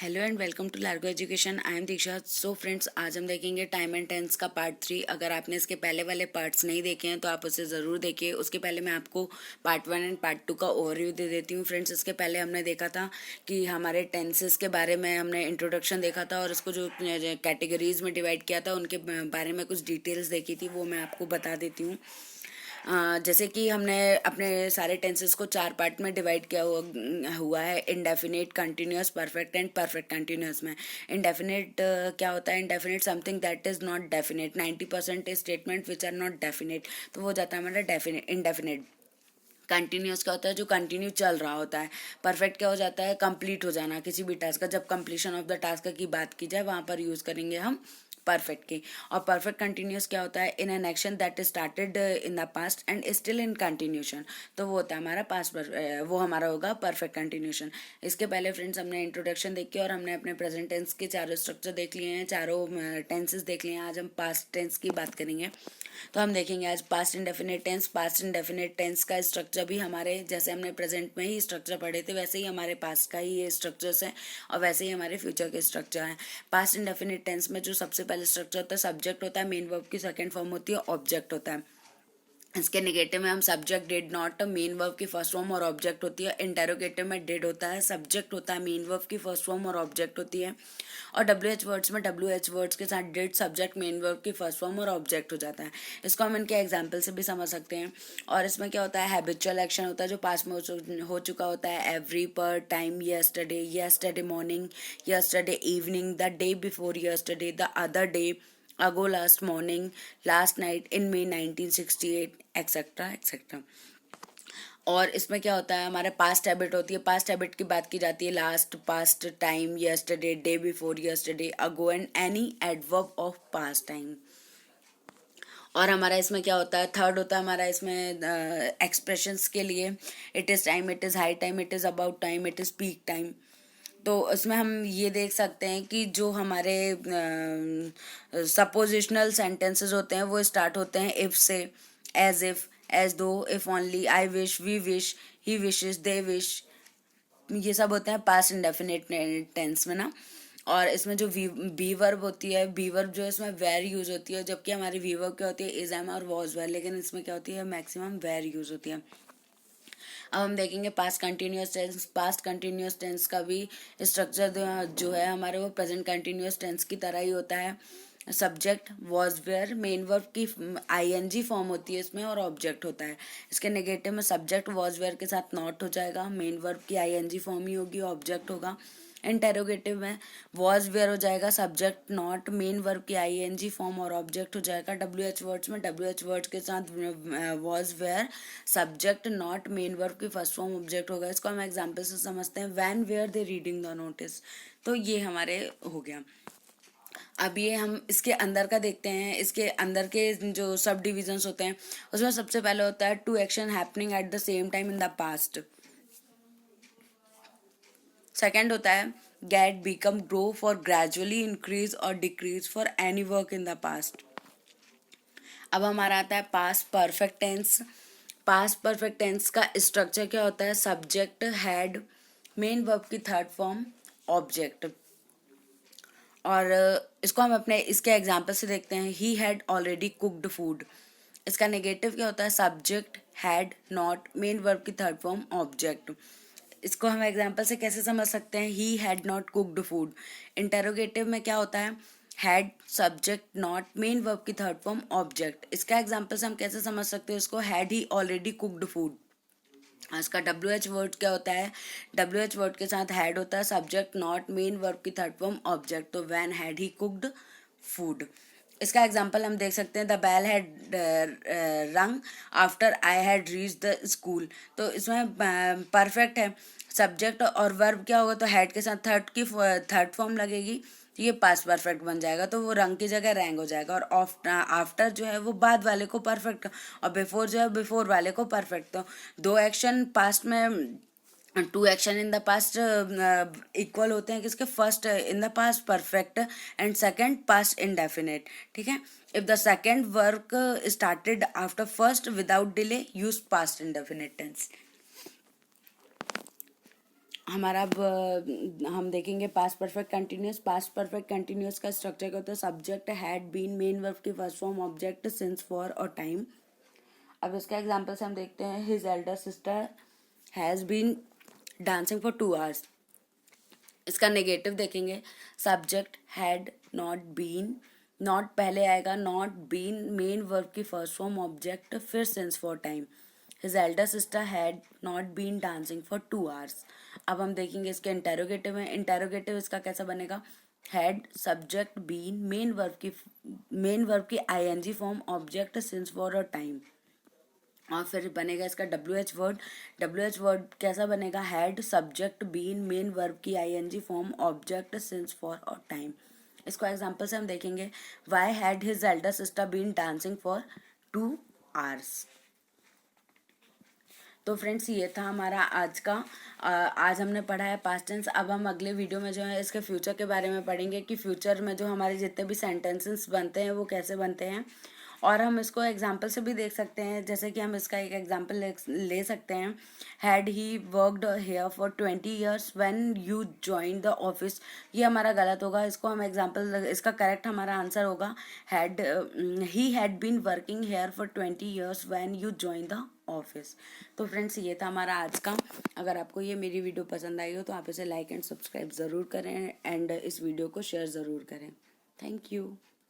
Hello and welcome to Largo education. I am Diksha. So friends, आज हम देखेंगे time and tense का part 3। अगर आपने इसके पहले वाले पार्ट्स नहीं देखे हैं तो आप उसे ज़रूर देखिए। उसके पहले मैं आपको पार्ट 1 एंड पार्ट 2 का ओवरव्यू दे देती हूँ। फ्रेंड्स, इसके पहले हमने देखा था कि हमारे टेंसेस के बारे में हमने इंट्रोडक्शन देखा था और उसको जो कैटेगरीज में डिवाइड किया था उनके बारे में कुछ डिटेल्स देखी थी, वो मैं आपको बता देती हूँ। जैसे कि हमने अपने सारे टेंसेस को 4 पार्ट में डिवाइड किया हुआ है। Indefinite, continuous, perfect and perfect continuous में। इंडेफिनिट क्या होता है? Indefinite something that is not definite. 90% statement which are not definite, तो वो हो जाता है हमारा डेफिनेट इंडेफिनेट। कंटिन्यूअस क्या होता है? जो कंटिन्यू चल रहा होता है। परफेक्ट क्या हो जाता है? कंप्लीट हो जाना किसी भी टास्क का। जब कंप्लीशन ऑफ द टास्क की बात की जाए वहां पर यूज करेंगे हम परफेक्ट की। और परफेक्ट कंटिन्यूअस क्या होता है? In an action that started in the past and still in continuation, तो वो होता है हमारा पास्ट। वो हमारा होगा परफेक्ट कंटिन्यूशन। इसके पहले फ्रेंड्स हमने इंट्रोडक्शन देखी और हमने अपने प्रेजेंट टेंस के चारों स्ट्रक्चर देख लिए हैं, चारों टेंसेस देख लिए हैं। आज हम पास्ट टेंस की बात करेंगे। तो हम देखेंगे आज past indefinite tense. Past indefinite tense का स्ट्रक्चर भी हमारे, जैसे हमने प्रेजेंट में ही स्ट्रक्चर पढ़े थे वैसे ही हमारे पास्ट का ही ये स्ट्रक्चर्स हैं और वैसे ही हमारे फ्यूचर के स्ट्रक्चर हैं। पास्ट इंडेफिनिट टेंस में जो सबसे पहले स्ट्रक्चर होता है सब्जेक्ट होता है, मेन वर्ब की सेकंड फॉर्म होती है ऑब्जेक्ट होता है। इसके नेगेटिव में हम subject did not, main verb की फर्स्ट फॉर्म और ऑब्जेक्ट होती है। इंटेरोगेटिव में डिड होता है, सब्जेक्ट होता है, मेन वर्ब की फर्स्ट फॉर्म और ऑब्जेक्ट होती है। और डब्ल्यू एच वर्ड्स में डब्ल्यू एच वर्ड्स के साथ डिड, सब्जेक्ट, मेन वर्ब की फर्स्ट फॉर्म और ऑब्जेक्ट हो जाता है। इसको हम इनके एग्जाम्पल से भी समझ सकते हैं। और इसमें क्या होता है? हैबिचुअल एक्शन होता है जो पास्ट में हो चुका होता है। एवरी, पर, time, yesterday, yesterday morning, yesterday evening, the day before yesterday, the other day, ago, last morning, last night, in May 1968, etcetera etcetera. और इसमें क्या होता है? हमारे पास्ट हैबिट होती है। पास्ट हैबिट की बात की जाती है last, past, time, yesterday, day before yesterday, ago and any adverb of past time. और हमारा इसमें क्या होता है? थर्ड होता है हमारा इसमें एक्सप्रेशंस के लिए। It is time, it is high time, it is about time, it is peak time. तो उसमें हम ये देख सकते हैं कि जो हमारे सपोजिशनल सेंटेंसेस होते हैं वो स्टार्ट होते हैं इफ से, as if, as though, if only, I wish, we wish, he wishes, they wish. ये सब होते हैं पास्ट इंडेफिनिट टेंस में ना। और इसमें जो बी वर्ब होती है, बी वर्ब जो है इसमें वेर यूज होती है, जबकि हमारी वी वर्ब क्या होती है? इज, एम और वॉज वेर, लेकिन इसमें क्या होती है? मैक्सिमम वेर यूज होती है। अब हम देखेंगे past continuous tense. Past continuous tense का भी स्ट्रक्चर जो है हमारे वो प्रेजेंट कंटिन्यूअस टेंस की तरह ही होता है। Subject was were, main verb की आईएनजी फॉर्म होती है इसमें और ऑब्जेक्ट होता है। इसके नेगेटिव में सब्जेक्ट वॉज वेयर के साथ नॉट हो जाएगा, मेन वर्ब की आईएनजी फॉर्म ही होगी, ऑब्जेक्ट होगा। इंटेरोगेटिव में वॉज वेयर हो जाएगा, सब्जेक्ट नॉट, मेन वर्ब की आईएनजी फॉर्म और ऑब्जेक्ट हो जाएगा। डब्ल्यू एच वर्ड्स में डब्ल्यू एच वर्ड्स के साथ was were, subject not, main verb की फर्स्ट फॉर्म ऑब्जेक्ट होगा। इसको हम एग्जाम्पल से समझते हैं। When were they reading the notice, तो ये हमारे हो गया। अब ये हम इसके अंदर का देखते हैं। इसके अंदर के जो सब डिविजन्स होते हैं उसमें सबसे पहले होता है two action happening at the same time in the past. Second होता है get, become, grow, for, gradually, increase और decrease for any work in the past. अब हमारा आता है past perfect tense. Past perfect tense का स्ट्रक्चर क्या होता है? सब्जेक्ट, हैड, मेन वर्ब की थर्ड फॉर्म, ऑब्जेक्ट। और इसको हम अपने इसके एग्जाम्पल से देखते हैं। He had already cooked food. इसका नेगेटिव क्या होता है? Subject, had, not, main verb की थर्ड फॉर्म, ऑब्जेक्ट। इसको हम एग्जाम्पल से कैसे समझ सकते हैं? He had not cooked food. Interrogative में क्या होता है? Had, subject, not, main verb की थर्ड फॉर्म, ऑब्जेक्ट। इसका एग्जाम्पल से हम कैसे समझ सकते हैं इसको? Had he already cooked food. इसका डब्ल्यू एच वर्ड क्या होता है? डब्ल्यू एच वर्ड के साथ हैड होता है, सब्जेक्ट नॉट, मेन वर्ब की थर्ड फॉर्म, ऑब्जेक्ट। तो when had he cooked food. इसका एग्जाम्पल हम देख सकते हैं। द बेल हैड रंग after I had reach the school. तो इसमें परफेक्ट है, सब्जेक्ट और वर्ब क्या होगा? तो हैड के साथ थर्ड फॉर्म लगेगी, तो ये पास्ट परफेक्ट बन जाएगा, तो वो रंग की जगह रैंग हो जाएगा। और आफ्टर जो है वो बाद वाले को परफेक्ट, और बिफोर जो है बिफोर वाले को परफेक्ट। तो दो एक्शन पास्ट में, two action in the past equal होते हैं किसके? First in the past perfect and second past indefinite. ठीक है। If the second work started after first without delay, use past indefinite tense. हमारा अब हम देखेंगे past perfect continuous. Past perfect continuous का स्ट्रक्चर क्या होता है? Subject had been, main verb की first form, object, since, for और टाइम। अब इसका एग्जांपल से हम देखते हैं, his elder sister has been dancing for 2 hours। इसका नेगेटिव देखेंगे, subject had not been, not पहले आएगा, नॉट बीन मेन वर्ब की फर्स्ट फॉर्म, ऑब्जेक्ट, फिर since, for time. His elder sister had not been dancing for 2 hours। अब हम देखेंगे इसके इंटेरोगेटिव में। इंटेरोगेटिव इसका कैसा बनेगा? Had, subject, been, main verb की ING form, object, since, for और टाइम। और फिर बनेगा इसका W H word. W H word कैसा बनेगा? Had, subject, been, main verb की ING form, object, since, for और टाइम। इसको एग्जांपल से हम देखेंगे, why had his elder sister been dancing for 2 hours। तो फ्रेंड्स ये था हमारा आज का आज हमने पढ़ा है पास्ट टेंस। अब हम अगले वीडियो में जो है इसके फ्यूचर के बारे में पढ़ेंगे कि फ्यूचर में जो हमारे जितने भी सेंटेंसेस बनते हैं वो कैसे बनते हैं। और हम इसको एग्जाम्पल से भी देख सकते हैं, जैसे कि हम इसका एक एग्जाम्पल ले सकते हैं, had he worked hair for 20 years when you join the office. ये हमारा गलत होगा, इसको हम एग्जाम्पल, इसका करेक्ट हमारा आंसर होगा, had he had been working here for 20 years when you join the office. तो फ्रेंड्स ये था हमारा आज का। अगर आपको ये मेरी वीडियो पसंद आई हो तो आप इसे लाइक एंड सब्सक्राइब ज़रूर करें एंड इस वीडियो को शेयर ज़रूर करें। Thank you.